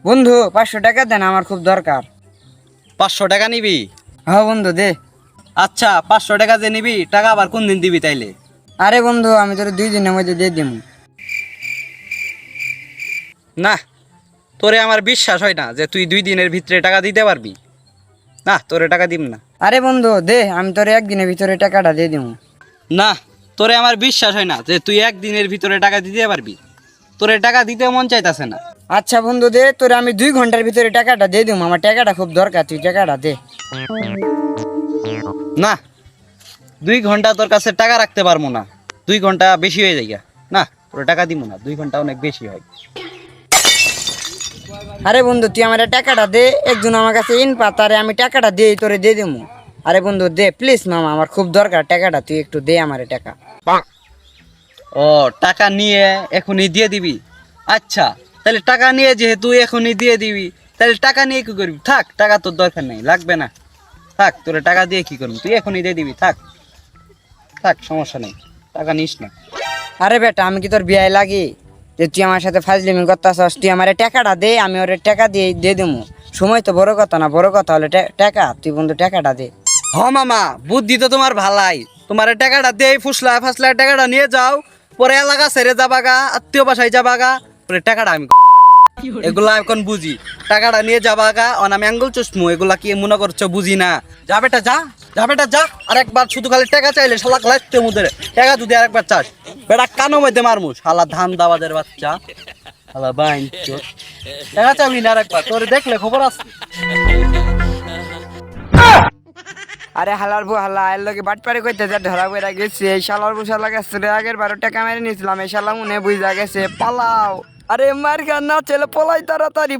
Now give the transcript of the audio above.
বন্ধু 500 টাকা দেন, আমার খুব দরকার। 500 টাকা নিবি? হ্যাঁ বন্ধু দে। আচ্ছা 500 টাকা যে নিবি, টাকা আবার কোন দিন দিবি তাইলে? আরে বন্ধু আমি তোর 2 দিনের মধ্যে দিয়ে দিব। না, তোরে আমার বিশ্বাস হয় না যে তুই 2 দিনের ভিতরে টাকা দিতে পারবি। না, তোরে টাকা দিব না। আরে বন্ধু দে, আমি তোর একদিনের ভিতরে টাকাটা দিয়ে দিব। না, তোরে আমার বিশ্বাস হয় না যে তুই একদিনের ভিতরে টাকা দিতে পারবি। তোরে টাকা দিতে মন চাইতাছে না। আচ্ছা বন্ধু দে, তোরে আমি 2 ঘন্টার ভিতরে টাকাটা দিয়ে দিব। আমার টাকাটা খুব দরকার, তুই টাকাটা দে। না, 2 ঘন্টা তোর কাছে টাকা রাখতে পারবো না। 2 ঘন্টা বেশি হয়ে যায়। না, তোরে টাকা দিব না, 2 ঘন্টা অনেক বেশি হয়। আরে বন্ধু তুই আমার টাকাটা দে, একজন আমার কাছে ইন পাতারে আমি টাকাটা দিয়ে তোরে দিয়ে দেবো। আরে বন্ধু দে প্লিজ মামা, আমার খুব দরকার টাকাটা, তুই একটু দে আমারে টাকা। ও, টাকা নিয়ে এখনই দিয়ে দিবি? আচ্ছা, তাহলে টাকা নিয়ে যেহেতু এখনই দিয়ে দিবি, তাহলে টাকা নিয়ে কি করবি? থাক, টাকা তোর দরকার নেই, লাগবে না। থাক, তোরে টাকা দিয়ে কি করবি? তুই এখনই দিয়ে দিবি, থাক থাক, সমস্যা নেই, টাকা নিস না। আরে বেটা আমি কি তোর বিয়ে লাগি যে তুই আমার সাথে ফাজলিমি করতেছস? তুই আমার টাকাটা দে, আমি ওর টাকা দিয়ে দেবো। সময় তো বড় কথা না, বড় কথা হলে টাকা। তুই বন্ধু টাকাটা দে। হ মামা, বুদ্ধি তো তোমার ভালাই। তোমার টাকাটা দিয়ে ফুসলা ফাসলা টাকাটা নিয়ে যাও, পরে এলাকা ছেড়ে যাবাগা, আত্মীয় বাসায় যাবাগা, পরে টাকাটা আমি এগুলা এখন বুঝি। টাকাটা নিয়ে যাবাগা, অনামি আঙ্গুল চশমু, এগুলা কি মনে করছো বুঝি না? যা বেটা যা, যা বেটা যা। আরেকবার শুধু খালি টাকা চাইলে শালা লাগতে মুদের টাকা যদি আরেকবার চাস, বেটা কানো মধ্যে মারমু, শালা ধান দাবাদের বাচ্চা, শালা বাইন চোদ। টাকা চাবি না আরেকবার, তোর দেখলে খবর আছে। আরে হালার বউ হালা এর লগে বাটপারে কইতে যা ধরা পড়া গেছে। এই শালার বউ শালা গেছে রে, আগের 12 টাকা মেরে নিয়েছিলাম, এই শালা মনে বুঝা গেছে। পালাও, আরে মার গান না চলে পলাই তাড়াতাড়ি।